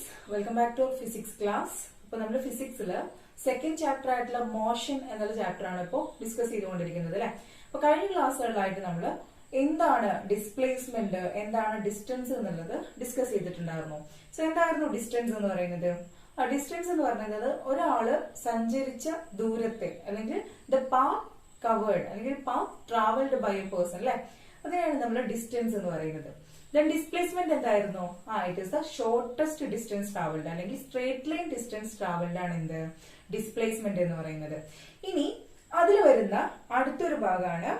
students, welcome back to our physics class. ഇപ്പോൾ നമ്മൾ ഫിസിക്സിൽ second chapter ആയിട്ടുള്ള മോഷൻ എന്നുള്ള ചാപ്റ്റർ ആണ് ഇപ്പോൾ ഡിസ്കസ് ചെയ്തുകൊണ്ടിരിക്കുന്നത് അല്ലെ. അപ്പൊ കഴിഞ്ഞ ക്ലാസ്സുകളിലായിട്ട് നമ്മൾ എന്താണ് ഡിസ്പ്ലേസ്മെന്റ്, എന്താണ് ഡിസ്റ്റൻസ് എന്നുള്ളത് ഡിസ്കസ് ചെയ്തിട്ടുണ്ടായിരുന്നു. സോ എന്തായിരുന്നു ഡിസ്റ്റൻസ് എന്ന് പറയുന്നത്? ഡിസ്റ്റൻസ് എന്ന് പറയുന്നത് ഒരാള് സഞ്ചരിച്ച ദൂരത്തെ അല്ലെങ്കിൽ ദ പാത്ത് കവേർഡ് അല്ലെങ്കിൽ path travelled by a person അല്ലെ, അതിനാണ് നമ്മൾ ഡിസ്റ്റൻസ് എന്ന് പറയുന്നത്. Then displacement എന്തായിരുന്നു? It is the shortest distance traveled അല്ലെങ്കിൽ straight line distance traveled ആണ് എന്ത് ഡിസ്പ്ലേസ്മെന്റ് എന്ന് പറയുന്നത്. ഇനി അതിൽ വരുന്ന അടുത്തൊരു ഭാഗമാണ്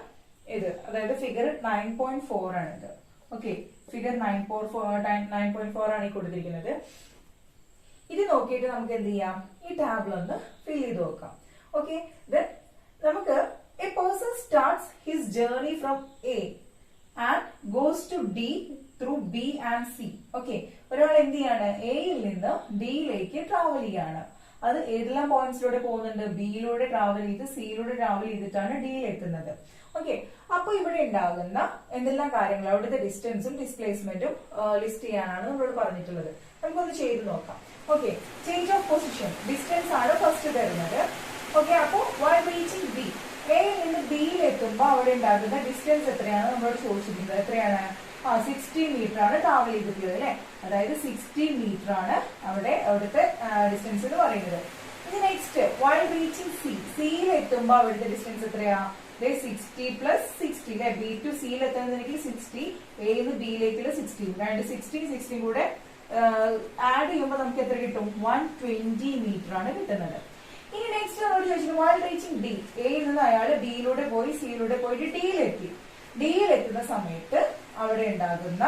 ഇത്, അതായത് ഫിഗർ 9.4 ആണ് ഇത്. ഓക്കെ, ഫിഗർ 9.4 ആണ് ഈ കൊടുത്തിരിക്കുന്നത്. ഇത് നോക്കിയിട്ട് നമുക്ക് എന്ത് ചെയ്യാം, ഈ ടാബിൾ ഒന്ന് ഫിൽ ചെയ്ത് നോക്കാം. ഓക്കെ, നമുക്ക് A person starts his journey from A and goes to D through B and C. Okay, ഒരാൾ എന്ത് ചെയ്യാണ്, എയിൽ നിന്ന് ഡിയിലേക്ക് ട്രാവൽ ചെയ്യാണ്. അത് ഏതെല്ലാം പോയിന്റ്സിലൂടെ പോകുന്നുണ്ട്? ബിയിലൂടെ ട്രാവൽ ചെയ്ത് സിയിലൂടെ ട്രാവൽ ചെയ്തിട്ടാണ് ഡിയിൽ എത്തുന്നത്. ഓക്കെ, അപ്പൊ ഇവിടെ ഉണ്ടാകുന്ന എന്തെല്ലാം കാര്യങ്ങൾ, അവിടുത്തെ ഡിസ്റ്റൻസും ഡിസ്പ്ലേസ്മെന്റും ലിസ്റ്റ് ചെയ്യാനാണ് നമ്മളോട് പറഞ്ഞിട്ടുള്ളത്. നമുക്കൊന്ന് ചെയ്ത് നോക്കാം. Okay, change of position distance ആണ് ഫസ്റ്റ് തരുന്നത്. ഓക്കെ, അപ്പോ while reaching B, എയിൽ നിന്ന് ബിയിൽ എത്തുമ്പോ അവിടെ ഉണ്ടാകുന്ന ഡിസ്റ്റൻസ് എത്രയാണ് നമ്മളോട് ചോദിച്ചിരിക്കുന്നത്? എത്രയാണ്? 60 മീറ്റർ ആണ് ട്രാവൽ ചെയ്തിട്ടുള്ളത് അല്ലെ. അതായത് 60 മീറ്റർ ആണ് അവിടുത്തെ ഡിസ്റ്റൻസ് എന്ന് പറയുന്നത്. ഇനി നെക്സ്റ്റ് while reaching C, സിയിൽ എത്തുമ്പോ അവിടുത്തെ ഡിസ്റ്റൻസ് എത്രയാ? 60 പ്ലസ് 60 അല്ലെ. ബി ടു സിയിൽ എത്തുന്നതെങ്കിൽ 60, എന്ന് ബിയിലേക്കുള്ള 60, രണ്ട് 60 കൂടെ ആഡ് ചെയ്യുമ്പോൾ നമുക്ക് എത്ര കിട്ടും? 120 മീറ്റർ ആണ് കിട്ടുന്നത്. ഇനി നെക്സ്റ്റ് നമ്മളോട് ചോദിച്ചത് while reaching D, എയിൽ നിന്ന് അയാൾ ബിയിലൂടെ പോയി സിയിലൂടെ പോയിട്ട് ഡിയിലെത്തി. ഡിയിൽ എത്തുന്ന സമയത്ത് അവിടെ ഉണ്ടാകുന്ന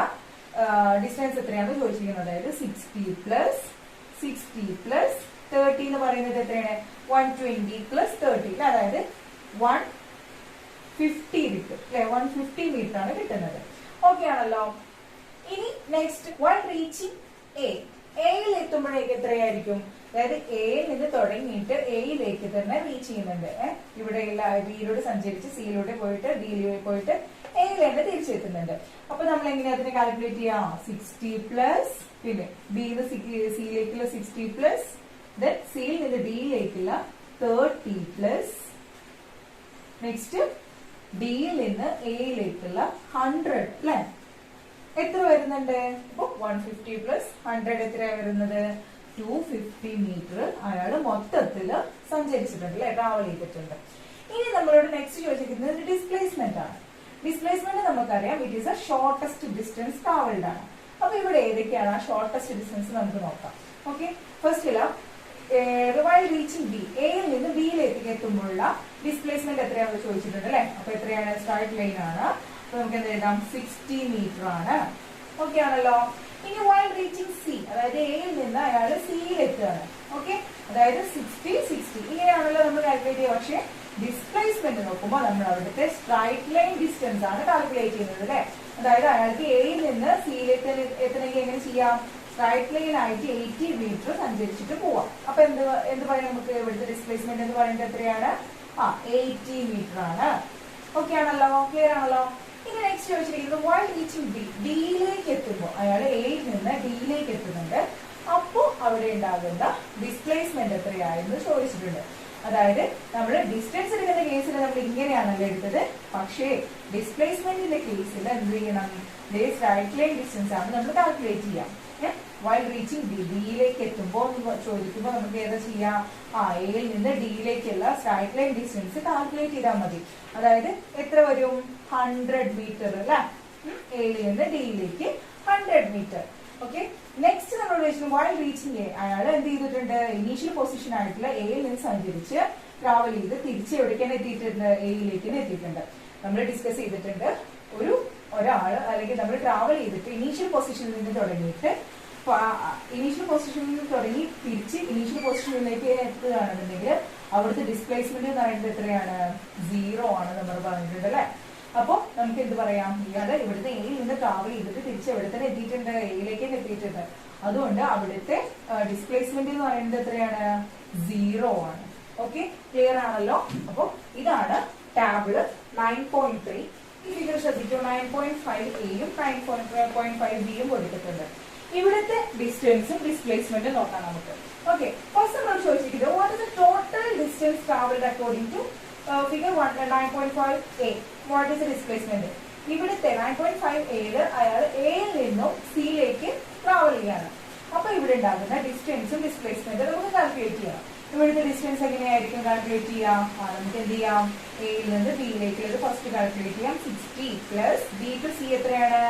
ഡിസ്റ്റൻസ് എത്രയാണെന്ന് ചോദിച്ചിരിക്കുന്നത്. അതായത് 60 പ്ലസ് 30 എന്ന് പറയുന്നത് എത്രയാണ്? 120 പ്ലസ് 30, അതായത് 150 കിട്ടും അല്ലെ. 150 മീറ്റർ ആണ് കിട്ടുന്നത്. ഓക്കെ ആണല്ലോ. ഇനി നെക്സ്റ്റ് while reaching A, എയിൽ എത്തുമ്പോഴേക്ക് എത്രയായിരിക്കും? അതായത് എയിൽ നിന്ന് തുടങ്ങിയിട്ട് എയിലേക്ക് തന്നെ റീച്ച് ചെയ്യുന്നുണ്ട്. ഇവിടെ ബിയിലൂടെ സഞ്ചരിച്ച് സിയിലൂടെ പോയിട്ട് ഡിയിലൂടെ പോയിട്ട് എയിൽ തന്നെ തിരിച്ചെത്തുന്നുണ്ട്. അപ്പൊ നമ്മൾ എങ്ങനെയാ അതിനെ കാൽക്കുലേറ്റ് ചെയ്യാം? 60 പ്ലസ് പിന്നെ ബിന്ന് സിയിലേക്കുള്ള 60 പ്ലസ് ദെൻ സിയിൽ നിന്ന് ഡിയിലേക്കുള്ള 30 പ്ലസ് നെക്സ്റ്റ് ഡിയിൽ നിന്ന് എയിലേക്കുള്ള 100 അല്ലെ. എത്ര വരുന്നുണ്ട്? ഇപ്പൊ 150 പ്ലസ് 100 എത്രയാണ് വരുന്നത്? 250 മീറ്റർ അയാൾ മൊത്തത്തില് സഞ്ചരിച്ചിട്ടുണ്ട് അല്ലെ, ട്രാവൽ ചെയ്തിട്ടുണ്ട്. ഇനി നമ്മളോട് നെക്സ്റ്റ് ചോദിച്ചിരിക്കുന്നത് ഡിസ്പ്ലേസ്മെന്റ് ആണ്. ഡിസ്പ്ലേസ്മെന്റ് നമുക്കറിയാം, it is a shortest distance travelled ആണ്. അപ്പൊ ഇവിടെ ഏതൊക്കെയാണ് ആ ഷോർട്ടസ്റ്റ് ഡിസ്റ്റൻസ് നമുക്ക് നോക്കാം. ഓക്കെ, ഫസ്റ്റില് while reaching B, എയിൽ നിന്ന് ബിയിലേക്ക് എത്തുമ്പോഴുള്ള ഡിസ്പ്ലേസ്മെന്റ് എത്രയാണെന്ന് ചോദിച്ചിട്ടുണ്ട് അല്ലെ. അപ്പൊ എത്രയാണ്? സ്ട്രൈറ്റ് ലൈൻ ആണ്. അപ്പൊ നമുക്ക് എന്ത് എഴുതാം? 60 മീറ്റർ ആണ്. ഓക്കെ ആണല്ലോ. ഇനി while reaching C, അതായത് എയിൽ നിന്ന് അയാൾ സിയിൽ എത്തുകയാണ്. ഓക്കെ, അതായത് 60 ഇങ്ങനെയാണല്ലോ നമ്മൾ കാൽക്കുലേറ്റ് ചെയ്യുക. പക്ഷെ ഡിസ്പ്ലേസ്മെന്റ് നോക്കുമ്പോൾ നമ്മൾ അവിടുത്തെ സ്ട്രൈറ്റ് ലൈൻ ഡിസ്റ്റൻസ് ആണ് കാൽക്കുലേറ്റ് ചെയ്യുന്നത് അല്ലെ. അതായത് അയാൾക്ക് എയിൽ നിന്ന് സിയിലേക്ക് എത്തണമെങ്കിൽ എങ്ങനെ ചെയ്യാം? സ്ട്രൈറ്റ് ലൈൻ ആയിട്ട് 80 മീറ്റർ സഞ്ചരിച്ചിട്ട് പോവാം. അപ്പൊ എന്ത് പറയാം നമുക്ക്? ഇവിടുത്തെ ഡിസ്പ്ലേസ്മെന്റ് എന്ന് പറയുന്നത് എത്രയാണ്? 80 മീറ്റർ ആണ്. ഓക്കെ ആണല്ലോ, ക്ലിയർ ആണല്ലോ. ഇനി നെക്സ്റ്റ് ചോദിച്ചിരിക്കുന്നത് while reaching B, ഡിയിലേക്ക് എത്തുമ്പോൾ അയാൾ എയിൽ നിന്ന് ഡിയിലേക്ക് എത്തുന്നുണ്ട്. അപ്പോ അവിടെ ഉണ്ടാകുന്ന ഡിസ്പ്ലേസ്മെന്റ് എത്രയായിരുന്നു ചോദിച്ചിട്ടുണ്ട്. അതായത് നമ്മൾ ഡിസ്റ്റൻസ് എടുക്കുന്ന കേസിൽ നമ്മൾ ഇങ്ങനെയാണല്ലോ എടുത്തത്. പക്ഷേ ഡിസ്പ്ലേസ്മെന്റിന്റെ കേസിൽ എന്ത് ചെയ്യണം? സ്ട്രൈറ്റ് ലൈൻ ഡിസ്റ്റൻസ് ആണ് നമ്മൾ കാൽക്കുലേറ്റ് ചെയ്യാം. while reaching B, ഡിയിലേക്ക് എത്തുമ്പോൾ ചോദിക്കുമ്പോൾ നമുക്ക് ഏതാ ചെയ്യാം? എയിൽ നിന്ന് ഡിയിലേക്കുള്ള സ്ട്രൈറ്റ് ലൈൻ ഡിസ്റ്റൻസ് കാൽക്കുലേറ്റ് ചെയ്താൽ മതി. അതായത് എത്ര വരും? 100 മീറ്റർ അല്ലെ. എയിൽ നിന്ന് ഡിയിലേക്ക് 100 മീറ്റർ. ഓക്കെ, നെക്സ്റ്റ് നമ്മൾ while reaching A, അയാൾ എന്ത് ചെയ്തിട്ടുണ്ട്? ഇനീഷ്യൽ പൊസിഷൻ ആയിട്ടുള്ള എയിൽ നിന്ന് സഞ്ചരിച്ച് ട്രാവൽ ചെയ്ത് തിരിച്ച് എവിടേക്കാണ് എത്തിയിട്ടുണ്ട്? എയിലേക്ക് എത്തിയിട്ടുണ്ട്. നമ്മൾ ഡിസ്കസ് ചെയ്തിട്ടുണ്ട്, ഒരാള് അല്ലെങ്കിൽ നമ്മൾ ട്രാവൽ ചെയ്തിട്ട് ഇനീഷ്യൽ പൊസിഷനിൽ നിന്ന് തുടങ്ങിയിട്ട് തിരിച്ച് ഇനീഷ്യൽ പൊസിഷനിലേക്ക് എത്തുകയാണെന്നുണ്ടെങ്കിൽ അവിടുത്തെ ഡിസ്പ്ലേസ്മെന്റ് എന്ന് പറയുന്നത് എത്രയാണ്? 0 ആണ് നമ്മൾ പറഞ്ഞിട്ടുണ്ട് അല്ലെ. അപ്പൊ നമുക്ക് എന്ത് പറയാം? ഇയാള് ഇവിടുത്തെ എയിൽ നിന്ന് ട്രാവൽ ചെയ്തിട്ട് തിരിച്ച് എവിടെ തന്നെ എത്തിയിട്ടുണ്ട്? എയിലേക്ക് എത്തിയിട്ടുണ്ട്. അതുകൊണ്ട് അവിടുത്തെ ഡിസ്പ്ലേസ്മെന്റ് എന്ന് പറയുന്നത് എത്രയാണ്? 0 ആണ്. ഓക്കെ, ക്ലിയർ ആണല്ലോ. അപ്പൊ ഇതാണ് ടാബിള് 9.3. ഈ ഫിഗർ ശ്രദ്ധിച്ചു. 9.5 എയും 9.5 ബിയും കൊടുത്തിട്ടുണ്ട്. ഇവിടുത്തെ ഡിസ്റ്റൻസും ഡിസ്പ്ലേസ്മെന്റും നോക്കാം നമുക്ക്. ഓക്കെ, ഫസ്റ്റ് നമ്മൾ ചോദിച്ചിരിക്കുന്നത് what is the total distance travelled according to figure 9.5a. What is the displacement? ഇവിടുത്തെ 9.5a അയാൾ എയിൽ നിന്നും സിയിലേക്ക് ട്രാവൽ ചെയ്യാണ്. അപ്പൊ ഇവിടെ ഉണ്ടാകുന്ന ഡിസ്റ്റൻസും ഡിസ്പ്ലേസ്മെന്റും നമുക്ക് കാൽക്കുലേറ്റ് ചെയ്യാം. ഇവിടുത്തെ ഡിസ്റ്റൻസ് എങ്ങനെയായിരിക്കും കാൽക്കുലേറ്റ് ചെയ്യാം? നമുക്ക് എന്ത് ചെയ്യാം? എയിൽ നിന്ന് ബിയിലേക്ക് ഫസ്റ്റ് കാൽക്കുലേറ്റ് ചെയ്യാം. 60 പ്ലസ് ബി ടു സി എത്രയാണ്?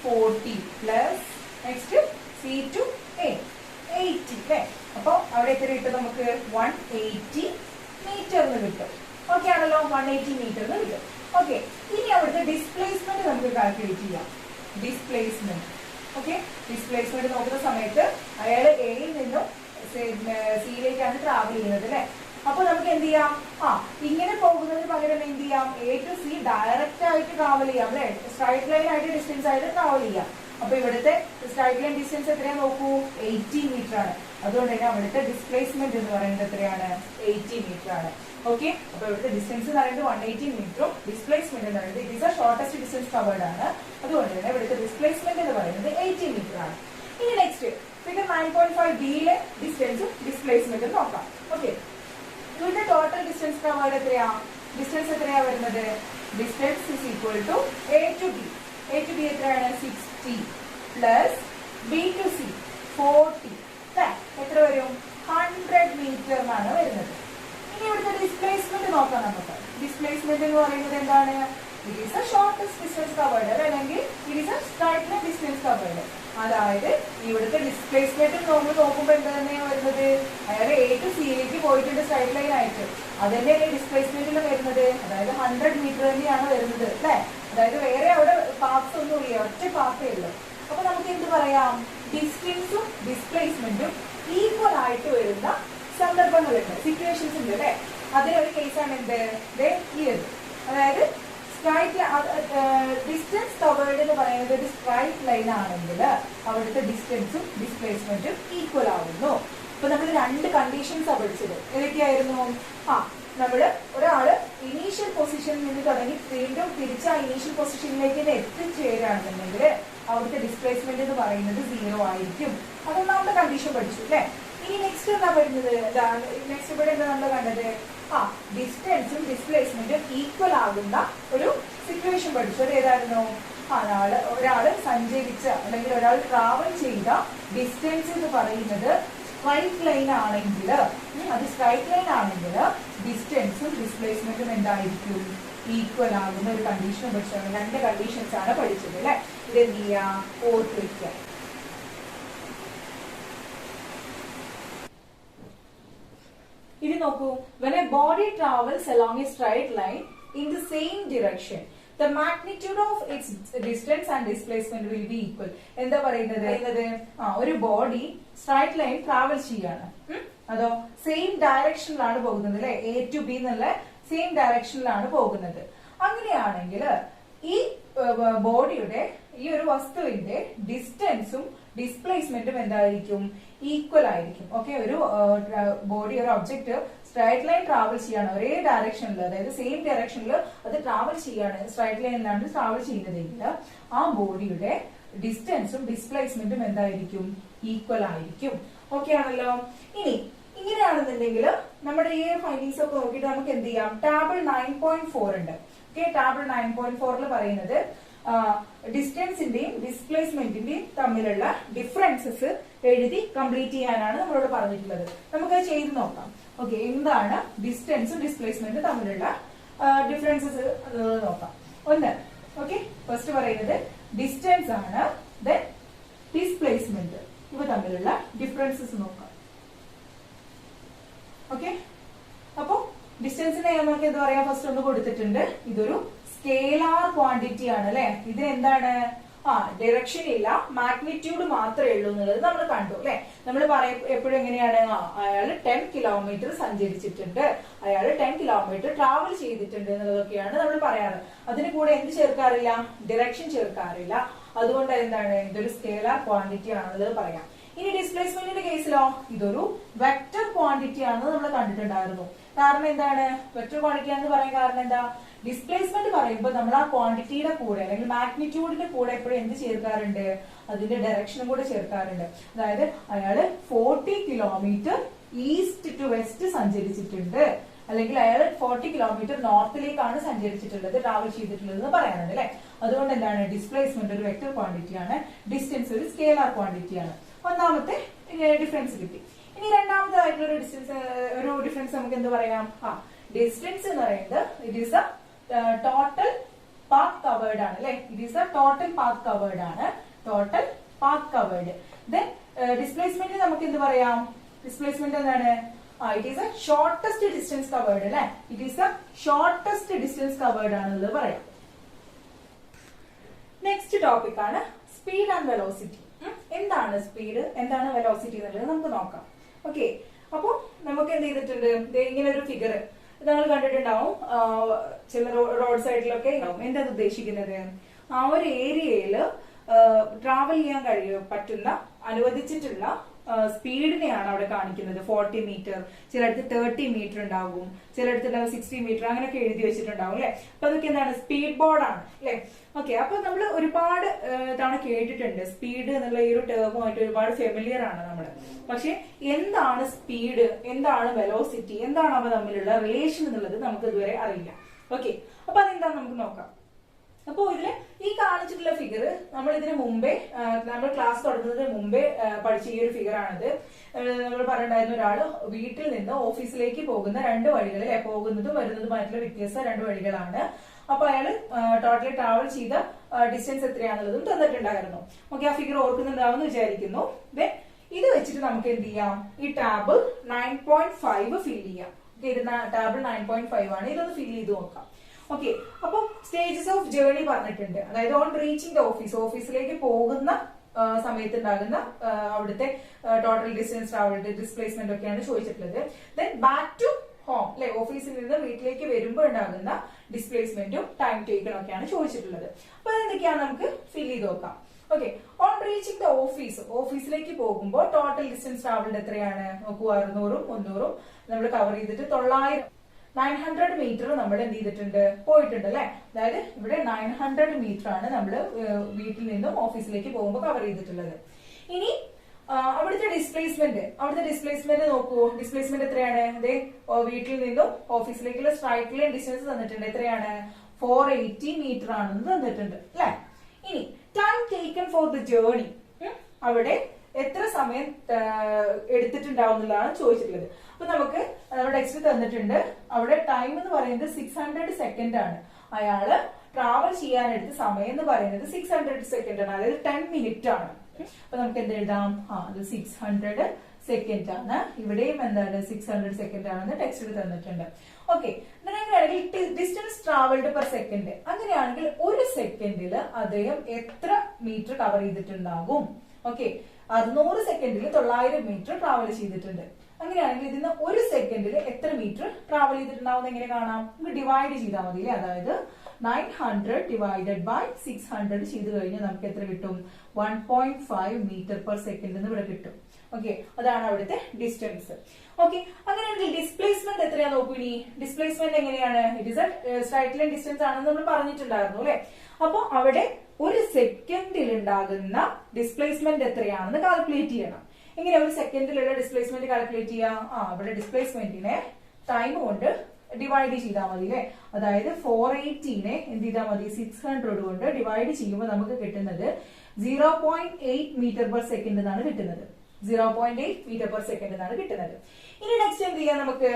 40 plus next C to A 80 അല്ലേ? അപ്പൊ അവിടെ എത്ര കിട്ടും നമുക്ക്? 180 മീറ്റർ എന്ന് കിട്ടും. ഓക്കെ ആണല്ലോ, 180 മീറ്റർ എന്ന് കിട്ടും. ഓക്കെ, ഇനി അവിടുത്തെ ഡിസ്പ്ലേസ്മെന്റ് നമുക്ക് കാൽക്കുലേറ്റ് ചെയ്യാം. ഡിസ്പ്ലേസ്മെന്റ്, ഓക്കെ, ഡിസ്പ്ലേസ്മെന്റ് നോക്കുന്ന സമയത്ത് അയാൾ എയിൽ നിന്നും സിയിലേക്കാണ് ട്രാവൽ ചെയ്യുന്നത് അല്ലെ? അപ്പൊ നമുക്ക് എന്ത് ചെയ്യാം? ഇങ്ങനെ പോകുന്നതിന് പകരം എന്ത് ചെയ്യാം? എ ടു സി ഡയറക്റ്റ് ആയിട്ട് ട്രാവൽ ചെയ്യാം അല്ലെ? സ്ട്രൈറ്റ് ലൈൻ ആയിട്ട് ഡിസ്റ്റൻസ് ആയിട്ട് ട്രാവൽ ചെയ്യാം. അപ്പൊ ഇവിടുത്തെ സ്ട്രൈറ്റ് ലൈൻ ഡിസ്റ്റൻസ് എത്രയാ നോക്കൂ? 80 മീറ്റർ ആണ്. അതുകൊണ്ട് തന്നെ അവിടുത്തെ ഡിസ്പ്ലേസ്മെന്റ് എന്ന് പറയുന്നത് എത്രയാണ്? 80 മീറ്റർ ആണ്. ഓക്കെ, അപ്പൊ ഇവിടുത്തെ ഡിസ്റ്റൻസ് എന്ന് പറയുന്നത് 180 മീറ്ററും ഡിസ്പ്ലേസ്മെന്റ് എന്ന് പറയുന്നത് it is a shortest distance covered ആണ്. അതുകൊണ്ട് തന്നെ ഇവിടുത്തെ ഡിസ്പ്ലേസ്മെന്റ് എന്ന് പറയുന്നത് 80 മീറ്റർ ആണ്. ഇനി നെക്സ്റ്റ് ഫിഗർ 9.5bയിലെ ഡിസ്റ്റൻസും ഡിസ്പ്ലേസ്മെന്റും നോക്കാം. ഓക്കെ, ഇവിടുത്തെ ടോട്ടൽ ഡിസ്റ്റൻസ് കവേർഡ് എത്രയാ? ഡിസ്റ്റൻസ് എത്രയാ വരുന്നത്? Distance is equal to A to B. A to B എത്രയാണ്? 60 പ്ലസ് ബി ടു സി 40 എത്ര വരും? 100 മീറ്റർ എന്നാണ് വരുന്നത്. ഇനി ഇവിടുത്തെ ഡിസ്പ്ലേസ്മെന്റ് നോക്കാം നമുക്ക്. ഡിസ്പ്ലേസ്മെന്റ് എന്ന് പറയുന്നത് എന്താണ്? It is a shortest distance covered അല്ലെങ്കിൽ it is a straight line distance covered. അതായത് ഇവിടുത്തെ ഡിസ്പ്ലേസ്മെന്റ് നമ്മൾ നോക്കുമ്പോൾ എന്താ തന്നെയാണ് വരുന്നത്? അതായത് എ ടു സിയിലേക്ക് പോയിട്ടുണ്ട് സ്ട്രൈറ്റ് ലൈൻ ആയിട്ട്. അത് തന്നെയാണ് ഡിസ്പ്ലേസ്മെന്റിൽ വരുന്നത്. അതായത് 100 മീറ്റർ തന്നെയാണ് വരുന്നത് അല്ലെ? അതായത് വേറെ അവിടെ പാർട്സ് ഒന്നും ഇല്ല, ഒറ്റ പാർട്ടേ ഉള്ളൂ. അപ്പൊ നമുക്ക് എന്ത് പറയാം? ഡിസ്റ്റൻസും ഡിസ്പ്ലേസ്മെന്റും ഈക്വൽ ആയിട്ട് വരുന്ന സന്ദർഭങ്ങളുണ്ട്, സിറ്റുവേഷൻസ് ഉണ്ട് അല്ലെ? അതിലൊരു കേസാണ് എന്ത്? ഈ ഒരു, അതായത് ഡിസ്റ്റൻസ് കവേർഡ് എന്ന് പറയുന്നത് ഒരു സ്ട്രൈറ്റ് ലൈൻ ആണെങ്കിൽ അവിടുത്തെ ഡിസ്റ്റൻസും ഡിസ്പ്ലേസ്മെന്റും ഈക്വൽ ആവുന്നു. അപ്പൊ നമ്മൾ 2 കണ്ടീഷൻസ് പഠിച്ചത്. ഏതൊക്കെയായിരുന്നു? നമ്മള് ഒരാള് ഇനീഷ്യൽ പൊസിഷനിൽ നിന്ന് തുടങ്ങി വീണ്ടും തിരിച്ച് ആ ഇനീഷ്യൽ പൊസിഷനിലേക്ക് എത്തിച്ചേരുകയാണെന്നുണ്ടെങ്കിൽ അവിടുത്തെ ഡിസ്പ്ലേസ്മെന്റ് എന്ന് പറയുന്നത് 0 ആയിരിക്കും. അതൊന്നാമത്തെ കണ്ടീഷൻ പഠിച്ചു അല്ലെ? ഇനി നെക്സ്റ്റ് എന്താ വരുന്നത്? നെക്സ്റ്റ് ഇവിടെ എന്താ നമ്മൾ കണ്ടത്? ഡിസ്റ്റൻസും ഡിസ്പ്ലേസ്മെന്റും ഈക്വൽ ആകുന്ന ഒരു സിറ്റുവേഷൻ പഠിച്ചു. അത് ഏതായിരുന്നു? ഒരാള് സഞ്ചരിച്ച അല്ലെങ്കിൽ ഒരാൾ ട്രാവൽ ചെയ്ത ഡിസ്റ്റൻസ് എന്ന് പറയുന്നത് സ്ട്രൈറ്റ് ലൈൻ ആണെങ്കിൽ, അത് സ്ട്രൈറ്റ് ലൈൻ ആണെങ്കിൽ ഡിസ്റ്റൻസും ഡിസ്പ്ലേസ്മെന്റും എന്തായിരിക്കും? ഈക്വൽ ആകുന്ന ഒരു കണ്ടീഷൻ പഠിച്ചാണ്. 2 കണ്ടീഷൻസ് ആണ് പഠിച്ചത് അല്ലെ? ഇത് എന്ത് ചെയ്യാ? ഓർത്ത് വയ്ക്കുക. ഇത് നോക്കൂ. When a body travels along a straight line in the same direction, the magnitude of its distance and displacement will be equal. എന്താ പറയുന്നത്? ഒരു ബോഡി സ്ട്രൈറ്റ് ലൈൻ ട്രാവൽ ചെയ്യാണ്. അതോ സെയിം ഡയറക്ഷനിലാണ് പോകുന്നത് അല്ലെ? എ ടു ബി എന്നുള്ള സെയിം ഡയറക്ഷനിലാണ് പോകുന്നത്. അങ്ങനെയാണെങ്കിൽ ഈ ബോഡിയുടെ ഈ ഒരു വസ്തുവിന്റെ ഡിസ്റ്റൻസും ഡിസ്പ്ലേസ്മെന്റും എന്തായിരിക്കും? ഈക്വൽ ആയിരിക്കും. ഓക്കെ, ഒരു ബോഡി, ഒരു ഒബ്ജക്ട് സ്ട്രൈറ്റ് ലൈൻ ട്രാവൽ ചെയ്യാണ് ഒരേ ഡയറക്ഷനിൽ, അതായത് സെയിം ഡയറക്ഷനിൽ അത് ട്രാവൽ ചെയ്യാണ്, സ്ട്രൈറ്റ് ലൈനിലാണ് ട്രാവൽ ചെയ്യുന്നതെങ്കിൽ ആ ബോഡിയുടെ ഡിസ്റ്റൻസും ഡിസ്പ്ലേസ്മെന്റും എന്തായിരിക്കും? ഈക്വൽ ആയിരിക്കും. ഓക്കെ ആണല്ലോ? ഇനി ഇങ്ങനെയാണെന്നുണ്ടെങ്കിൽ നമ്മുടെ ഈ ഫൈൻഡിങ്സ് ഒക്കെ നോക്കിയിട്ട് നമുക്ക് എന്ത് ചെയ്യാം? ടാബിൾ 9.4 ഉണ്ട്. ഓക്കെ, ടാബിൾ 9.4 പറയുന്നത് ഡിസ്റ്റൻസിന്റെയും ഡിസ്പ്ലേസ്മെന്റിന്റെയും തമ്മിലുള്ള ഡിഫറൻസസ് എഴുതി കംപ്ലീറ്റ് ചെയ്യാനാണ് നമ്മളോട് പറഞ്ഞിട്ടുള്ളത്. നമുക്കത് ചെയ്ത് നോക്കാം. ഓക്കെ, എന്താണ് ഡിസ്റ്റൻസും ഡിസ്പ്ലേസ്മെന്റും തമ്മിലുള്ള ഡിഫറൻസസ് നോക്കാം. ഒന്ന്, ഓക്കെ, ഫസ്റ്റ് പറയുന്നത് ഡിസ്റ്റൻസ് ആണ്, ദെൻ ഡിസ്പ്ലേസ്മെന്റ്. ഇവ തമ്മിലുള്ള ഡിഫറൻസസ് നോക്കാം. ഓക്കെ, അപ്പോ ഡിസ്റ്റൻസിനെ നമുക്ക് എന്താ പറയാ? ഫസ്റ്റ് ഒന്ന് കൊടുത്തിട്ടുണ്ട്. ഇതൊരു സ്കേലാർ ക്വാണ്ടിറ്റി ആണ് അല്ലെ? ഇത് എന്താണ്? ഡയറക്ഷൻ ഇല്ല, മാഗ്നിറ്റ്യൂഡ് മാത്രമേ ഉള്ളൂ എന്നുള്ളത് നമ്മൾ കണ്ടു അല്ലെ? നമ്മൾ എപ്പോഴും എങ്ങനെയാണ്? അയാൾ 10 കിലോമീറ്റർ സഞ്ചരിച്ചിട്ടുണ്ട്, അയാൾ 10 കിലോമീറ്റർ ട്രാവൽ ചെയ്തിട്ടുണ്ട് എന്നുള്ളതൊക്കെയാണ് നമ്മൾ പറയാറ്. അതിന് കൂടെ എന്ത് ചേർക്കാറില്ല? ഡയറക്ഷൻ ചേർക്കാറില്ല. അതുകൊണ്ട് എന്താണ്? ഇതൊരു സ്കേലാർ ക്വാണ്ടിറ്റി ആണെന്നുള്ളത് പറയാം. ഇനി ഡിസ്പ്ലേസ്മെന്റിന്റെ കേസ് കേസിലോ ഇതൊരു വെക്റ്റർ ക്വാണ്ടിറ്റി ആണെന്ന് നമ്മൾ കണ്ടിട്ടുണ്ടായിരുന്നു. കാരണം എന്താണ് വെക്റ്റർ ക്വാണ്ടിറ്റി ആണെന്ന് പറയാൻ കാരണം എന്താ, ഡിസ്പ്ലേസ്മെന്റ് പറയുമ്പോൾ നമ്മൾ ആ ക്വാണ്ടിറ്റിയുടെ കൂടെ അല്ലെങ്കിൽ മാഗ്നിറ്റ്യൂഡിന്റെ കൂടെ എപ്പോഴും എന്ത് ചേർക്കാറുണ്ട്, അതിന്റെ ഡയറക്ഷനും കൂടെ ചേർക്കാറുണ്ട്. അതായത് അയാള് 40 കിലോമീറ്റർ ഈസ്റ്റ് ടു വെസ്റ്റ് സഞ്ചരിച്ചിട്ടുണ്ട്, അല്ലെങ്കിൽ അയാൾ 40 കിലോമീറ്റർ നോർത്തിലേക്കാണ് സഞ്ചരിച്ചിട്ടുള്ളത്, ട്രാവൽ ചെയ്തിട്ടുള്ളത് എന്ന് പറയാനുണ്ട് അല്ലെ. അതുകൊണ്ട് എന്താണ് ഡിസ്പ്ലേസ്മെന്റ് ഒരു വെക്റ്റർ ക്വാണ്ടിറ്റി ആണ്, ഡിസ്റ്റൻസ് ഒരു സ്കേലാർ ക്വാണ്ടിറ്റി ആണ്. ഒന്നാമത്തെ ഡിഫറൻസ് കിട്ടി. ഇനി രണ്ടാമതായിട്ടുള്ള ഒരു ഡിഫറൻസ് നമുക്ക് എന്ത് പറയാം, ഡിസ്റ്റൻസ് എന്ന് പറയുന്നത് it is a total path covered ആണ് അല്ലെ. It is a total path covered ആണ്, total path covered. Then displacement നമുക്ക് എന്ത് പറയാം, ഡിസ്പ്ലേസ്മെന്റ് എന്താണ്, it is a shortest distance covered അല്ലെ. It is a shortest distance covered ആണെന്നുള്ളത് പറയാം. നെക്സ്റ്റ് ടോപ്പിക് ആണ് സ്പീഡ് ആൻഡ് വെലോസിറ്റി. എന്താണ് സ്പീഡ്, എന്താണ് വെലോസിറ്റി എന്നുള്ളത് നമുക്ക് നോക്കാം. ഓക്കെ, അപ്പൊ നമുക്ക് എന്ത് ചെയ്തിട്ടുണ്ട്, ഇങ്ങനെ ഒരു ഫിഗർ നമ്മൾ കണ്ടിട്ടുണ്ടാവും ചില റോഡ് സൈഡിലൊക്കെ എന്താ ഉദ്ദേശിക്കുന്നത്, ആ ഒരു ഏരിയയിൽ ട്രാവൽ ചെയ്യാൻ പറ്റുന്ന അനുവദിച്ചിട്ടുള്ള സ്പീഡിനെയാണ് അവിടെ കാണിക്കുന്നത്. 40 മീറ്റർ, ചിലടത്ത് 30 മീറ്റർ ഉണ്ടാകും, ചിലടത്ത് 60 മീറ്റർ, അങ്ങനെയൊക്കെ എഴുതി വെച്ചിട്ടുണ്ടാവും അല്ലെ. അപ്പൊ അതൊക്കെ എന്താണ്, സ്പീഡ് ബോർഡാണ് അല്ലെ. ഓക്കെ, അപ്പൊ നമ്മൾ ഒരുപാട് തവണ കേട്ടിട്ടുണ്ട് സ്പീഡ് എന്നുള്ള ഈ ഒരു ടേമുമായിട്ട് ഒരുപാട് ഫെമിലിയർ ആണ് നമ്മൾ. പക്ഷെ എന്താണ് സ്പീഡ്, എന്താണ് വെലോസിറ്റി, എന്താണ് അവ തമ്മിലുള്ള റിലേഷൻ എന്നുള്ളത് നമുക്ക് ഇതുവരെ അറിയില്ല. ഓക്കെ, അപ്പൊ അതെന്താന്ന് നമുക്ക് നോക്കാം. അപ്പോ ഇതില് ഈ കാണിച്ചിട്ടുള്ള ഫിഗർ നമ്മൾ ഇതിന് മുമ്പേ നമ്മൾ ക്ലാസ് തുടങ്ങുന്നതിന് മുമ്പേ പഠിച്ച ഈ ഒരു ഫിഗർ ആണിത്. നമ്മൾ പറഞ്ഞിട്ടുണ്ടായിരുന്ന ഒരാള് വീട്ടിൽ നിന്ന് ഓഫീസിലേക്ക് പോകുന്ന 2 വഴികൾ അല്ലെ, പോകുന്നതും വരുന്നതുമായിട്ടുള്ള വ്യത്യസ്ത 2 വഴികളാണ്. അപ്പൊ അയാള് ടോട്ടലി ട്രാവൽ ചെയ്ത ഡിസ്റ്റൻസ് എത്രയാണെന്നുള്ളതും തന്നിട്ടുണ്ടായിരുന്നു. ഓക്കെ, ആ ഫിഗർ ഓർക്കുന്നുണ്ടാവുമെന്ന് വിചാരിക്കുന്നു. ദെൻ ഇത് വെച്ചിട്ട് നമുക്ക് എന്ത് ചെയ്യാം, ഈ ടാബിൾ 9.5 ഫിൽ ചെയ്യാം. ഇത് ടാബിൾ 9.5 ആണ്, ഇതൊന്ന് ഫിൽ ചെയ്ത് നോക്കാം. ഓക്കെ, അപ്പൊ സ്റ്റേജസ് ഓഫ് ജേർണി പറഞ്ഞിട്ടുണ്ട്. അതായത് ഓൺ റീച്ചിങ് ദ ഓഫീസ്, ഓഫീസിലേക്ക് പോകുന്ന സമയത്ത് ഉണ്ടാകുന്ന അവിടുത്തെ ടോട്ടൽ ഡിസ്റ്റൻസ് ട്രാവൽഡ്, ഡിസ്പ്ലേസ്മെന്റ് ഒക്കെയാണ് ചോദിച്ചിട്ടുള്ളത്. ദെൻ ബാക്ക് ടു ഹോം അല്ലെ, ഓഫീസിൽ നിന്ന് വീട്ടിലേക്ക് വരുമ്പോൾ ഉണ്ടാകുന്ന ഡിസ്പ്ലേസ്മെന്റും ടൈം ടേക്കൺ ഒക്കെയാണ് ചോദിച്ചിട്ടുള്ളത്. അപ്പൊ അതെന്തൊക്കെയാണ് നമുക്ക് ഫിൽ ചെയ്ത് നോക്കാം. Okay, on reaching the office, ഓഫീസിലേക്ക് പോകുമ്പോൾ ടോട്ടൽ ഡിസ്റ്റൻസ് ട്രാവൽഡ് എത്രയാണ് നോക്കൂ, 600ഉം 300ഉം നമ്മൾ കവർ ചെയ്തിട്ട് 900 മീറ്റർ നമ്മൾ എന്ത് ചെയ്തിട്ടുണ്ട്, പോയിട്ടുണ്ട് അല്ലെ. അതായത് ഇവിടെ 900 മീറ്റർ ആണ് നമ്മൾ വീട്ടിൽ നിന്നും ഓഫീസിലേക്ക് പോകുമ്പോൾ കവർ ചെയ്തിട്ടുള്ളത്. ഇനി അവിടുത്തെ ഡിസ്പ്ലേസ്മെന്റ് നോക്കൂ, ഡിസ്പ്ലേസ്മെന്റ് എത്രയാണ്, അതെ വീട്ടിൽ നിന്നും ഓഫീസിലേക്കുള്ള സ്ട്രൈറ്റ് ലൈൻ ഡിസ്റ്റൻസ് തന്നിട്ടുണ്ട്, എത്രയാണ് 480 മീറ്റർ ആണെന്ന് തന്നിട്ടുണ്ട് അല്ലെ. ഇനി time taken for the journey, അവിടെ എത്ര സമയം എടുത്തിട്ടുണ്ടാവും എന്നുള്ളതാണ് ചോദിച്ചിട്ടുള്ളത്. അപ്പൊ നമുക്ക് നമ്മുടെ ടെക്സ്റ്റ് തന്നിട്ടുണ്ട്, അവിടെ ടൈം എന്ന് പറയുന്നത് 600 സെക്കൻഡ് ആണ്. അയാള് ട്രാവൽ ചെയ്യാനെടുത്ത സമയം എന്ന് പറയുന്നത് 600 സെക്കൻഡ് ആണ്, അതായത് 10 മിനിറ്റ് ആണ്. അപ്പൊ നമുക്ക് എന്ത് എഴുതാം, അത് 600 സെക്കൻഡ് ആണ്. ഇവിടെയും എന്താണ് 600 സെക്കൻഡ് ആണെന്ന് ടെക്സ്റ്റിൽ തന്നിട്ടുണ്ട്. ഓക്കെ, അങ്ങനെയാണെങ്കിൽ ഡിസ്റ്റൻസ് ട്രാവൽഡ് പെർ സെക്കൻഡ്, അങ്ങനെയാണെങ്കിൽ ഒരു സെക്കൻഡിൽ അദ്ദേഹം എത്ര മീറ്റർ കവർ ചെയ്തിട്ടുണ്ടാകും. ഓക്കെ, 600 സെക്കൻഡിൽ 900 മീറ്റർ ട്രാവൽ ചെയ്തിട്ടുണ്ട്. അങ്ങനെയാണെങ്കിൽ ഇതിന് ഒരു സെക്കൻഡിൽ എത്ര മീറ്റർ ട്രാവൽ ചെയ്തിട്ടുണ്ടാവും എങ്ങനെ കാണാം, നമുക്ക് ഡിവൈഡ് ചെയ്താൽ മതി. അതായത് 900 ഡിവൈഡഡ് ബൈ 600 ചെയ്ത് കഴിഞ്ഞാൽ നമുക്ക് എത്ര കിട്ടും, 1.5 മീറ്റർ പെർ സെക്കൻഡ് എന്ന് ഇവിടെ കിട്ടും. ഓക്കെ, അതാണ് അവിടുത്തെ ഡിസ്റ്റൻസ്. ഓക്കെ, അങ്ങനെയാണെങ്കിൽ ഡിസ്പ്ലേസ്മെന്റ് എത്രയാ നോക്കൂ. ഇനി ഡിസ്പ്ലേസ്മെന്റ് എങ്ങനെയാണ്, it is A straight line distance ആണെന്ന് നമ്മൾ പറഞ്ഞിട്ടുണ്ടായിരുന്നു അല്ലെ. അപ്പൊ അവിടെ ഒരു സെക്കൻഡിൽ ഉണ്ടാകുന്ന ഡിസ്പ്ലേസ്മെന്റ് എത്രയാണെന്ന് കാൽക്കുലേറ്റ് ചെയ്യണം. എങ്ങനെ ഒരു സെക്കൻഡിലുള്ള ഡിസ്പ്ലേസ്മെന്റ് കാൽക്കുലേറ്റ് ചെയ്യാം, ഇവിടെ ഡിസ്പ്ലേസ്മെന്റിനെ ടൈം കൊണ്ട് ഡിവൈഡ് ചെയ്താൽ മതി അല്ലെ. അതായത് 480നെ എന്ത് ചെയ്താൽ മതി, 600 കൊണ്ട് ഡിവൈഡ് ചെയ്യുമ്പോൾ നമുക്ക് കിട്ടുന്നത് 0.8 മീറ്റർ പെർ സെക്കൻഡ് എന്നാണ് കിട്ടുന്നത്. 0.8 മീറ്റർ പെർ സെക്കൻഡ് എന്നാണ് കിട്ടുന്നത്. ഇനി നെക്സ്റ്റ് എന്ത് ചെയ്യാം, നമുക്ക്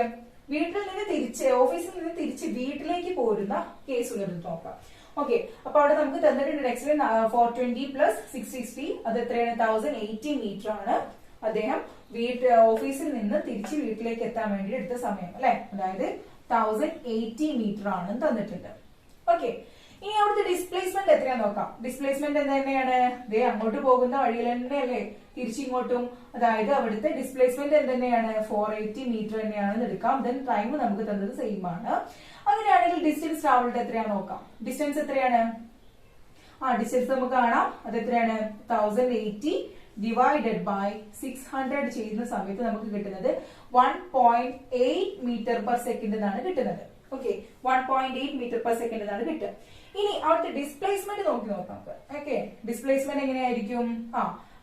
വീട്ടിൽ നിന്ന് തിരിച്ച് ഓഫീസിൽ നിന്ന് തിരിച്ച് വീട്ടിലേക്ക് പോരുന്ന കേസുകൾ നോക്കാം. ഓക്കെ, അപ്പൊ അവിടെ നമുക്ക് തന്നിട്ടുണ്ട് നെക്സ്റ്റ് 420 പ്ലസ് 660, അത് എത്രയാണ് 1080 മീറ്റർ ആണ് അദ്ദേഹം ഓഫീസിൽ നിന്ന് തിരിച്ച് വീട്ടിലേക്ക് എത്താൻ വേണ്ടി എടുത്ത സമയം അല്ലെ. അതായത് 1080 മീറ്റർ ആണെന്ന് തന്നിട്ടുണ്ട്. ഓക്കെ, ഇനി അവിടുത്തെ ഡിസ്പ്ലേസ്മെന്റ് എത്രയാന്ന് നോക്കാം. ഡിസ്പ്ലേസ്മെന്റ് എന്ത് തന്നെയാണ്, ദേ അങ്ങോട്ട് പോകുന്ന വഴിയിൽ തന്നെയല്ലേ തിരിച്ചിങ്ങോട്ടും. അതായത് അവിടുത്തെ ഡിസ്പ്ലേസ്മെന്റ് എന്ത് തന്നെയാണ്, 480 മീറ്റർ തന്നെയാണെന്ന് എടുക്കാം. ദെൻ ടൈം നമുക്ക് തന്നത് സെയിം ആണ്. അങ്ങനെയാണെങ്കിൽ ഡിസ്റ്റൻസ് ട്രാവൽഡ് എത്രയാന്ന് നോക്കാം. ഡിസ്റ്റൻസ് എത്രയാണ്, ഡിസ്റ്റൻസ് നമുക്ക് കാണാം, അത് എത്രയാണ് 1080 ഡിവൈഡഡ് ബൈ 600 ചെയ്യുന്ന സമയത്ത് നമുക്ക് കിട്ടുന്നത് 1.8 മീറ്റർ പെർ സെക്കൻഡ് എന്നാണ് കിട്ടുന്നത്. ഓക്കെ, 1.8 മീറ്റർ പെർ സെക്കൻഡ് എന്നാണ് കിട്ടുക. ഇനി അവിടുത്തെ ഡിസ്പ്ലേസ്മെന്റ് നോക്കി നോക്കാം നമുക്ക്. ഓക്കെ, ഡിസ്പ്ലേസ്മെന്റ് എങ്ങനെയായിരിക്കും?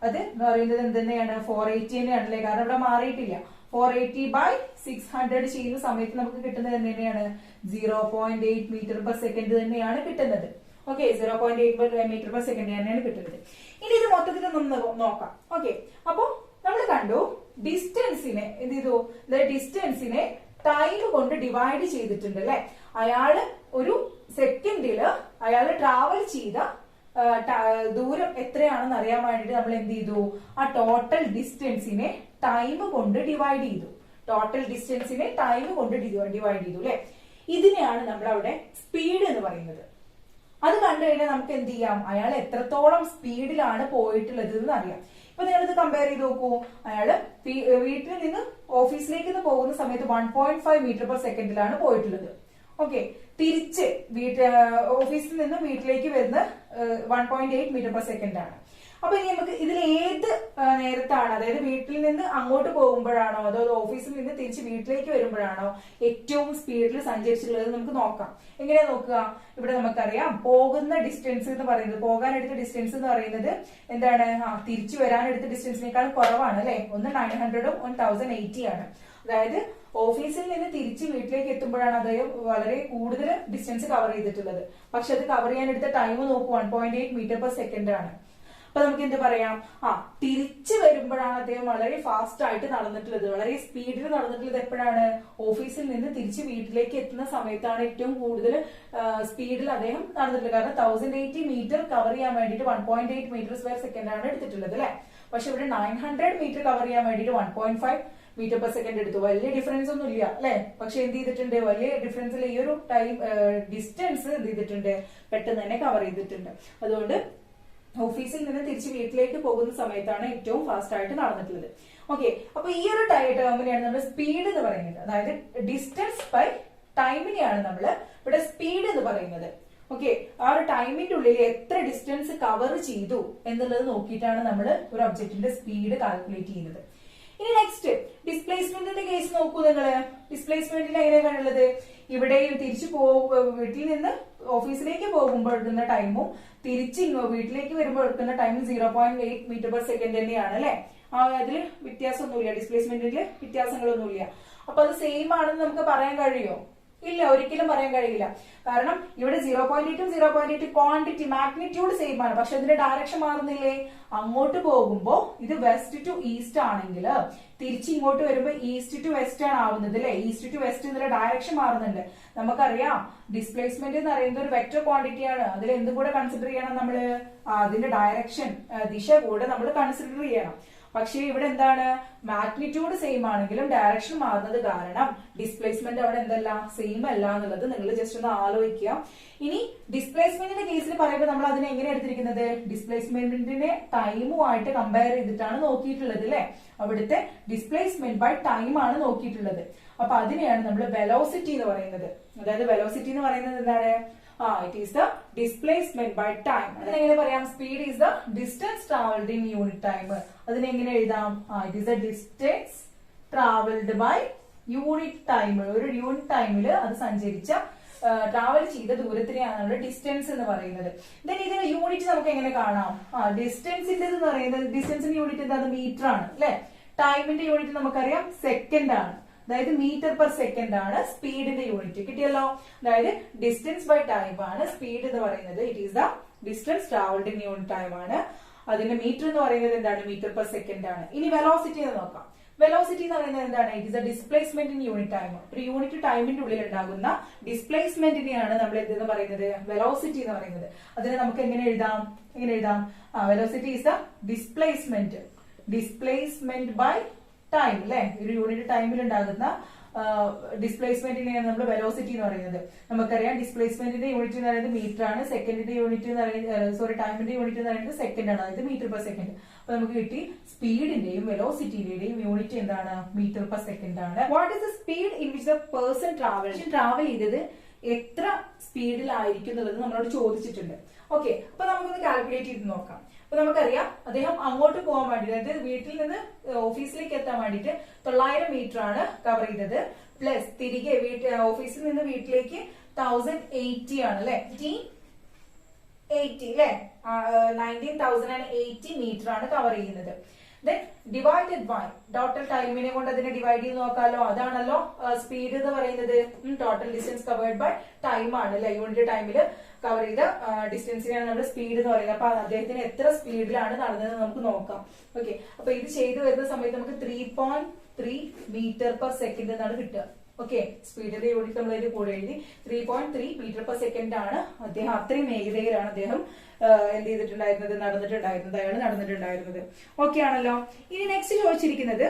അത് എന്ന് പറയുന്നത് എന്തെന്നെയാണ്? 480 തന്നെയാണല്ലേ, കാരണം ഇവിടെ മാറിയിട്ടില്ല. 480 ബൈ 600 ചെയ്യുന്ന സമയത്ത് നമുക്ക് കിട്ടുന്നത് തന്നെയാണ് 0.8 മീറ്റർ പെർ സെക്കൻഡ് തന്നെയാണ് കിട്ടുന്നത്. ഓക്കെ, 0.8 മീറ്റർ പെർ സെക്കൻഡ് തന്നെയാണ് കിട്ടുന്നത്. ഇനി ഇത് മൊത്തത്തിൽ ഒന്ന് നോക്കാം. ഓക്കെ, അപ്പോ നമ്മൾ കണ്ടു ഡിസ്റ്റൻസിനെ എന്ത് ചെയ്തു? ഡിസ്റ്റൻസിനെ ടൈം കൊണ്ട് ഡിവൈഡ് ചെയ്തിട്ടുണ്ട് അല്ലെ. അയാള് ഒരു സെക്കൻഡില് അയാള് ട്രാവൽ ചെയ്ത ദൂരം എത്രയാണെന്ന് അറിയാൻ വേണ്ടിട്ട് നമ്മൾ എന്ത് ചെയ്തു? ആ ടോട്ടൽ ഡിസ്റ്റൻസിനെ ടൈം കൊണ്ട് ഡിവൈഡ് ചെയ്തു. ടോട്ടൽ ഡിസ്റ്റൻസിനെ ടൈം കൊണ്ട് ഡിവൈഡ് ചെയ്തു അല്ലെ. ഇതിനെയാണ് നമ്മൾ അവിടെ സ്പീഡ് എന്ന് പറയുന്നത്. അത് കണ്ടു കഴിഞ്ഞാൽ നമുക്ക് എന്ത് ചെയ്യാം? അയാൾ എത്രത്തോളം സ്പീഡിലാണ് പോയിട്ടുള്ളത് എന്ന് അറിയാം. ഇപ്പൊ നിങ്ങളിത് കമ്പയർ ചെയ്ത് നോക്കൂ. അയാള് വീട്ടിൽ നിന്ന് ഓഫീസിലേക്ക് പോകുന്ന സമയത്ത് 1.5 മീറ്റർ പെർ സെക്കൻഡിലാണ് പോയിട്ടുള്ളത്. ഓക്കെ, തിരിച്ച് ഓഫീസിൽ നിന്ന് വീട്ടിലേക്ക് വരുന്ന 1.8 മീറ്റർ പെർ സെക്കൻഡ് ആണ്. അപ്പൊ ഇനി നമുക്ക് ഇതിൽ ഏത് നേരത്താണ്, അതായത് വീട്ടിൽ നിന്ന് അങ്ങോട്ട് പോകുമ്പോഴാണോ അതോ ഓഫീസിൽ നിന്ന് തിരിച്ച് വീട്ടിലേക്ക് വരുമ്പോഴാണോ ഏറ്റവും സ്പീഡിൽ സഞ്ചരിച്ചിട്ടുള്ളത് നമുക്ക് നോക്കാം. എങ്ങനെയാ നോക്കുക? ഇവിടെ നമുക്കറിയാം പോകുന്ന ഡിസ്റ്റൻസ് എന്ന് പറയുന്നത്, പോകാൻ എടുത്ത ഡിസ്റ്റൻസ് എന്ന് പറയുന്നത് എന്താണ്? തിരിച്ചു വരാൻ എടുത്ത ഡിസ്റ്റൻസിനേക്കാൾ കുറവാണ് അല്ലെ. ഒന്ന് 900ഉം 1080 ആണ്. അതായത് ഓഫീസിൽ നിന്ന് തിരിച്ച് വീട്ടിലേക്ക് എത്തുമ്പോഴാണ് അദ്ദേഹം വളരെ കൂടുതൽ ഡിസ്റ്റൻസ് കവർ ചെയ്തിട്ടുള്ളത്. പക്ഷെ അത് കവർ ചെയ്യാൻ എടുത്ത ടൈം നോക്കൂ, 1.8 മീറ്റർ പെർ സെക്കൻഡ് ആണ്. അപ്പൊ നമുക്ക് എന്ത് പറയാം? തിരിച്ചു വരുമ്പോഴാണ് അദ്ദേഹം വളരെ ഫാസ്റ്റ് ആയിട്ട് നടന്നിട്ടുള്ളത്, വളരെ സ്പീഡിൽ നടന്നിട്ടുള്ളത്. എപ്പോഴാണ്? ഓഫീസിൽ നിന്ന് തിരിച്ച് വീട്ടിലേക്ക് എത്തുന്ന സമയത്താണ് ഏറ്റവും കൂടുതൽ സ്പീഡിൽ അദ്ദേഹം നടന്നിട്ടുള്ളത്. കാരണം 1080 മീറ്റർ കവർ ചെയ്യാൻ വേണ്ടിയിട്ട് 1.8 മീറ്റർ സ്ക്വയർ സെക്കൻഡ് ആണ് എടുത്തിട്ടുള്ളത് അല്ലെ. പക്ഷെ ഇവിടെ 900 മീറ്റർ കവർ ചെയ്യാൻ വേണ്ടിയിട്ട് 1.5 മീറ്റർ പെർ സെക്കൻഡ് എടുത്തു. വലിയ ഡിഫറൻസ് ഒന്നും ഇല്ല അല്ലെ. പക്ഷെ എന്ത് ചെയ്തിട്ടുണ്ട്? വലിയ ഡിഫറൻസിൽ ഈ ഒരു ടൈം ഡിസ്റ്റൻസ് എന്ത് ചെയ്തിട്ടുണ്ട്? പെട്ടെന്ന് തന്നെ കവർ ചെയ്തിട്ടുണ്ട്. അതുകൊണ്ട് ഓഫീസിൽ നിന്ന് തിരിച്ച് വീട്ടിലേക്ക് പോകുന്ന സമയത്താണ് ഏറ്റവും ഫാസ്റ്റ് ആയിട്ട് നടന്നിട്ടുള്ളത്. ഓക്കെ, അപ്പൊ ഈ ഒരു ടേമിനെയാണ് നമ്മൾ സ്പീഡ് എന്ന് പറയുന്നത്. അതായത് ഡിസ്റ്റൻസ് ബൈ ടൈമിനെയാണ് നമ്മൾ ഇവിടെ സ്പീഡ് എന്ന് പറയുന്നത്. ഓക്കെ, ആ ഒരു ടൈമിന്റെ ഉള്ളിൽ എത്ര ഡിസ്റ്റൻസ് കവർ ചെയ്തു എന്നുള്ളത് നോക്കിയിട്ടാണ് നമ്മൾ ഒരു ഒബ്ജക്റ്റിന്റെ സ്പീഡ് കാൽക്കുലേറ്റ് ചെയ്യുന്നത്. ഇനി നെക്സ്റ്റ് ഡിസ്പ്ലേസ്മെന്റിന്റെ കേസ് നോക്കൂ നിങ്ങള്. ഡിസ്പ്ലേസ്മെന്റിൽ എങ്ങനെയാണുള്ളത്? ഇവിടെയും തിരിച്ചു വീട്ടിൽ നിന്ന് ഓഫീസിലേക്ക് പോകുമ്പോൾ എടുക്കുന്ന ടൈമും തിരിച്ച് വീട്ടിലേക്ക് വരുമ്പോൾ എടുക്കുന്ന ടൈമും 0.8 മീറ്റർ പെർ സെക്കൻഡ് തന്നെയാണ് അല്ലെ. അതിൽ വ്യത്യാസമൊന്നുമില്ല, ഡിസ്പ്ലേസ്മെന്റിൽ വ്യത്യാസങ്ങളൊന്നുമില്ല. അപ്പൊ അത് സെയിം ആണെന്ന് നമുക്ക് പറയാൻ കഴിയുമോ? ഇല്ല, ഒരിക്കലും പറയാൻ കഴിയില്ല. കാരണം ഇവിടെ 0.8ഉം 0.8 ക്വാണ്ടിറ്റി മാഗ്നിറ്റ്യൂഡ് സെയിം ആണ്. പക്ഷെ അതിന്റെ ഡയറക്ഷൻ മാറുന്നില്ലേ? അങ്ങോട്ട് പോകുമ്പോ ഇത് വെസ്റ്റ് ടു ഈസ്റ്റ് ആണെങ്കിൽ തിരിച്ച് ഇങ്ങോട്ട് വരുമ്പോ ഈസ്റ്റ് ടു വെസ്റ്റ് ആണ് ആവുന്നത് അല്ലെ. ഈസ്റ്റ് ടു വെസ്റ്റ് ഇതിന്റെ ഡയറക്ഷൻ മാറുന്നുണ്ട്. നമുക്കറിയാം ഡിസ്പ്ലേസ്മെന്റ് എന്ന് പറയുന്നത് ഒരു വെക്ടർ ക്വാണ്ടിറ്റി ആണ്. അതിൽ എന്തും കൂടെ കൺസിഡർ ചെയ്യണം നമ്മള്? അതിന്റെ ഡയറക്ഷൻ, ദിശ കൂടെ നമ്മൾ കൺസിഡർ ചെയ്യണം. പക്ഷേ ഇവിടെ എന്താണ്? മാഗ്നിറ്റ്യൂഡ് സെയിം ആണെങ്കിലും ഡയറക്ഷൻ മാറുന്നത് കാരണം ഡിസ്പ്ലേസ്മെന്റ് അവിടെ എന്തല്ല? സെയിം അല്ല എന്നുള്ളത് നിങ്ങൾ ജസ്റ്റ് ഒന്ന് ആലോചിക്കുക. ഇനി ഡിസ്പ്ലേസ്മെന്റിന്റെ കേസിൽ പറയുമ്പോൾ നമ്മൾ അതിനെ എങ്ങനെ എടുത്തിരിക്കുന്നത്? ഡിസ്പ്ലേസ്മെന്റിന്റെ ടൈമുമായിട്ട് കമ്പയർ ചെയ്തിട്ടാണ് നോക്കിയിട്ടുള്ളത് അല്ലെ. അവിടുത്തെ ഡിസ്പ്ലേസ്മെന്റ് ബൈ ടൈം ആണ് നോക്കിയിട്ടുള്ളത്. അപ്പൊ അതിനെയാണ് നമ്മൾ വെലോസിറ്റി എന്ന് പറയുന്നത്. അതായത് വെലോസിറ്റി എന്ന് പറയുന്നത് എന്താണ്? It is the displacement by time. അതിനെങ്ങനെ പറയാം? Speed is the distance travelled in unit time. അതിനെങ്ങനെ എഴുതാം? It is the distance travelled by unit time. ഒരു യൂണിറ്റ് ടൈമിൽ അത് സഞ്ചരിച്ച ട്രാവൽ ചെയ്ത ദൂരത്തിനെയാണ് നമ്മൾ ഡിസ്റ്റൻസ് എന്ന് പറയുന്നത്. ദെൻ ഇതിന്റെ യൂണിറ്റ് നമുക്ക് എങ്ങനെ കാണാം? ഡിസ്റ്റൻസിന്റെ എന്ന് പറയുന്നത്, ഡിസ്റ്റൻസിന്റെ യൂണിറ്റ് എന്താണ്? മീറ്റർ ആണ് അല്ലെ. ടൈമിന്റെ യൂണിറ്റ് നമുക്കറിയാം സെക്കൻഡ് ആണ്. അതായത് മീറ്റർ പെർ സെക്കൻഡ് ആണ് സ്പീഡിന്റെ യൂണിറ്റ്. കിട്ടിയല്ലോ. അതായത് ഡിസ്റ്റൻസ് ബൈ ടൈം ആണ് സ്പീഡ് എന്ന് പറയുന്നത്. It is the distance travelled in unit time ആണ്. അതിന്റെ മീറ്റർ എന്ന് പറയുന്നത് എന്താണ്? മീറ്റർ പെർ സെക്കൻഡ് ആണ്. ഇനി വെലോസിറ്റി എന്ന് നോക്കാം. വെലോസിറ്റി എന്ന് പറയുന്നത് എന്താണ്? It is A displacement in unit time. ഒരു യൂണിറ്റ് ടൈമിന്റെ ഉള്ളിൽ ഉണ്ടാകുന്ന ഡിസ്പ്ലേസ്മെന്റിനെയാണ് നമ്മൾ എന്തെന്ന് പറയുന്നത്? വെലോസിറ്റി എന്ന് പറയുന്നത്. അതിനെ നമുക്ക് എങ്ങനെ എഴുതാം? Velocity is the displacement by time അല്ലെ. ഒരു യൂണിറ്റ് ടൈമിൽ ഉണ്ടാകുന്ന ഡിസ്പ്ലേസ്മെന്റിനെയാണ് നമ്മൾ വെലോസിറ്റി എന്ന് പറയുന്നത്. നമുക്കറിയാം ഡിസ്പ്ലേസ്മെന്റിന്റെ യൂണിറ്റ് എന്ന് പറയുന്നത് മീറ്റർ ആണ്. സെക്കൻഡിന്റെ യൂണിറ്റ് എന്ന് പറയുന്നത് ടൈമിന്റെ യൂണിറ്റ് എന്ന് പറയുന്നത് സെക്കൻഡ് ആണ്. അതായത് മീറ്റർ പെർ സെക്കൻഡ്. അപ്പൊ നമുക്ക് കിട്ടി സ്പീഡിന്റെയും വെലോസിറ്റിന്റെയും യൂണിറ്റ് എന്താണ്? മീറ്റർ പെർ സെക്കൻഡ് ആണ്. What is the speed in which the person travel ചെയ്തത് എത്ര സ്പീഡിലായിരിക്കും എന്നുള്ളത് നമ്മളോട് ചോദിച്ചിട്ടുണ്ട്. ഓക്കെ, അപ്പൊ നമുക്കൊന്ന് കാൽക്കുലേറ്റ് ചെയ്ത് നോക്കാം. അപ്പൊ നമുക്കറിയാം അദ്ദേഹം അങ്ങോട്ട് പോകാൻ വേണ്ടി, അതായത് വീട്ടിൽ നിന്ന് ഓഫീസിലേക്ക് എത്താൻ വേണ്ടിയിട്ട് 900 മീറ്റർ ആണ് കവർ ചെയ്തത്. പ്ലസ് തിരികെ ഓഫീസിൽ നിന്ന് വീട്ടിലേക്ക് 1080 ആണ് അല്ലെ, 80 അല്ലെ, 19,080 മീറ്റർ ആണ് കവർ ചെയ്യുന്നത്. ദെൻ ഡിവൈഡഡ് ബൈ ടോട്ടൽ ടൈമിനെ കൊണ്ട് അതിനെ ഡിവൈഡ് ചെയ്ത് നോക്കാലോ. അതാണല്ലോ സ്പീഡ് എന്ന് പറയുന്നത്. Total distance covered by time ആണ് അല്ലെ, യൂണിറ്റ് ടൈമിൽ കവർ ചെയ്ത ഡിസ്റ്റൻസിനാണ് നമ്മൾ സ്പീഡ് എന്ന് പറയുന്നത്. അപ്പൊ അദ്ദേഹത്തിന് എത്ര സ്പീഡിലാണ് നടന്നത് നമുക്ക് നോക്കാം. ഓക്കെ, അപ്പൊ ഇത് ചെയ്തു വരുന്ന സമയത്ത് നമുക്ക് 3.3 മീറ്റർ പെർ സെക്കൻഡ് എന്നാണ് കിട്ടുക. ഓക്കെ, സ്പീഡിന്റെ യൂണിറ്റ് നമ്മൾ ഇതിന്റെ കൂടെ എഴുതി. 3.3 മീറ്റർ പെർ സെക്കൻഡ് ആണ് അദ്ദേഹം, അത്രയും വേഗതയിലാണ് അദ്ദേഹം എന്ത് ചെയ്തിട്ടുണ്ടായിരുന്നത്, അയാൾ നടന്നിട്ടുണ്ടായിരുന്നത്. ഓക്കെ ആണല്ലോ. ഇനി നെക്സ്റ്റ് ചോദിച്ചിരിക്കുന്നത്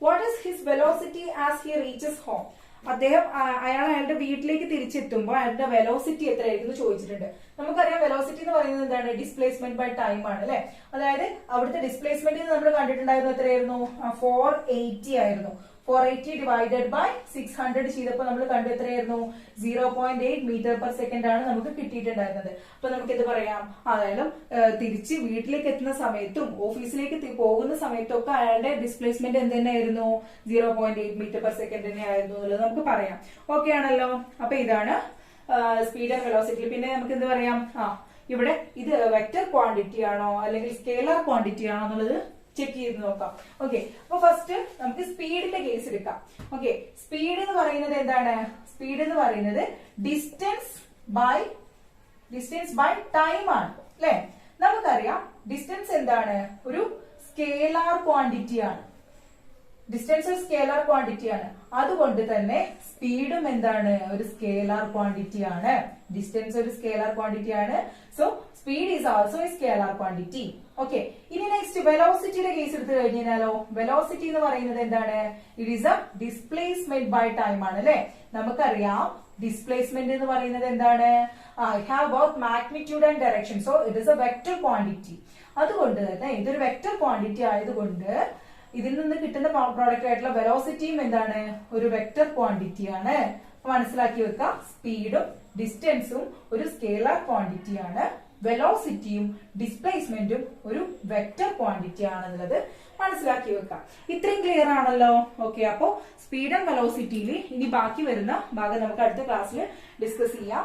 what is his velocity as he reaches home. അദ്ദേഹം അയാളുടെ വീട്ടിലേക്ക് തിരിച്ചെത്തുമ്പോൾ അയാളുടെ വെലോസിറ്റി എത്രയായിരുന്നു ചോദിച്ചിട്ടുണ്ട്. നമുക്കറിയാം വെലോസിറ്റി എന്ന് പറയുന്നത് എന്താണ്, ഡിസ്പ്ലേസ്മെന്റ് ബൈ ടൈം ആണ് അല്ലെ. അതായത് അവിടുത്തെ ഡിസ്പ്ലേസ്മെന്റ് നമ്മൾ കണ്ടിട്ടുണ്ടായിരുന്നു എത്രയായിരുന്നു, 480 ആയിരുന്നു. 480 ഡിവൈഡഡ് ബൈ 600 ചെയ്തപ്പോൾ നമ്മൾ കണ്ടു എത്രയായിരുന്നു, 0.8 മീറ്റർ പെർ സെക്കൻഡ് ആണ് നമുക്ക് കിട്ടിയിട്ടുണ്ടായിരുന്നത്. അപ്പൊ നമുക്ക് എന്ത് പറയാം, അതായത് തിരിച്ച് വീട്ടിലേക്ക് എത്തുന്ന സമയത്തും ഓഫീസിലേക്ക് പോകുന്ന സമയത്തും ഒക്കെ അയാളുടെ ഡിസ്പ്ലേസ്മെന്റ് എന്ത് തന്നെയായിരുന്നു, 0.8 മീറ്റർ പെർ സെക്കൻഡ് തന്നെ ആയിരുന്നു എന്നുള്ളത് നമുക്ക് പറയാം. ഓക്കെ ആണല്ലോ. അപ്പൊ ഇതാണ് സ്പീഡ് ആൻഡ് വെലോസിറ്റി. പിന്നെ നമുക്ക് എന്ത് പറയാം, ഇവിടെ ഇത് വെക്റ്റർ ക്വാണ്ടിറ്റി ആണോ അല്ലെങ്കിൽ സ്കേലാർ ക്വാണ്ടിറ്റി ആണോ എന്നുള്ളത് ചെക്ക് ചെയ്ത് നോക്കാം. ഓക്കെ, അപ്പൊ ഫസ്റ്റ് നമുക്ക് സ്പീഡിന്റെ കേസ് എടുക്കാം. ഓക്കെ, സ്പീഡ് എന്ന് പറയുന്നത് എന്താണ്, സ്പീഡ് എന്ന് പറയുന്നത് ഡിസ്റ്റൻസ് ബൈ ടൈം ആണ് അല്ലെ. നമുക്കറിയാം ഡിസ്റ്റൻസ് എന്താണ്, ഒരു സ്കേലാർ ക്വാണ്ടിറ്റി ആണ്. ഡിസ്റ്റൻസ് ഒരു സ്കേലാർ ക്വാണ്ടിറ്റി ആണ്. അതുകൊണ്ട് തന്നെ സ്പീഡും എന്താണ്, ഒരു സ്കേലാർ ക്വാണ്ടിറ്റി ആണ്. ഡിസ്റ്റൻസ് ഒരു സ്കേലാർ ക്വാണ്ടിറ്റി ആണ്. So speed is also a scalar quantity. Okay, ഇനി നെക്സ്റ്റ് വെലോസിറ്റിയുടെ കേസ് എടുത്തു കഴിഞ്ഞാലോ, വെലോസിറ്റി എന്ന് പറയുന്നത് എന്താണ്, it is a displacement by time ആണ് അല്ലെ. നമുക്കറിയാം ഡിസ്പ്ലേസ്മെന്റ് എന്ന് പറയുന്നത് എന്താണ്, have both magnitude and direction. So it is a vector quantity. അതുകൊണ്ട് തന്നെ ഇതൊരു വെക്റ്റർ ക്വാണ്ടിറ്റി ആയതുകൊണ്ട് ഇതിൽ നിന്ന് കിട്ടുന്ന പ്രോഡക്റ്റ് ആയിട്ടുള്ള വെലോസിറ്റിയും എന്താണ്, ഒരു വെക്റ്റർ ക്വാണ്ടിറ്റി ആണ്. മനസ്സിലാക്കി വെക്കാം, സ്പീഡും ഡിസ്റ്റൻസും ഒരു സ്കേലാർ ക്വാണ്ടിറ്റി ആണ്. വെലോസിറ്റിയും ഡിസ്പ്ലേസ്മെന്റും ഒരു വെക്റ്റർ ക്വാണ്ടിറ്റി ആണെന്നുള്ളത് മനസ്സിലാക്കി വെക്കാം. ഇത്രയും ക്ലിയർ ആണല്ലോ. ഓക്കെ, അപ്പോ സ്പീഡ് ആൻഡ് വെലോസിറ്റിയിൽ ഇനി ബാക്കി വരുന്ന ഭാഗം നമുക്ക് അടുത്ത ക്ലാസ്സിൽ ഡിസ്കസ് ചെയ്യാം.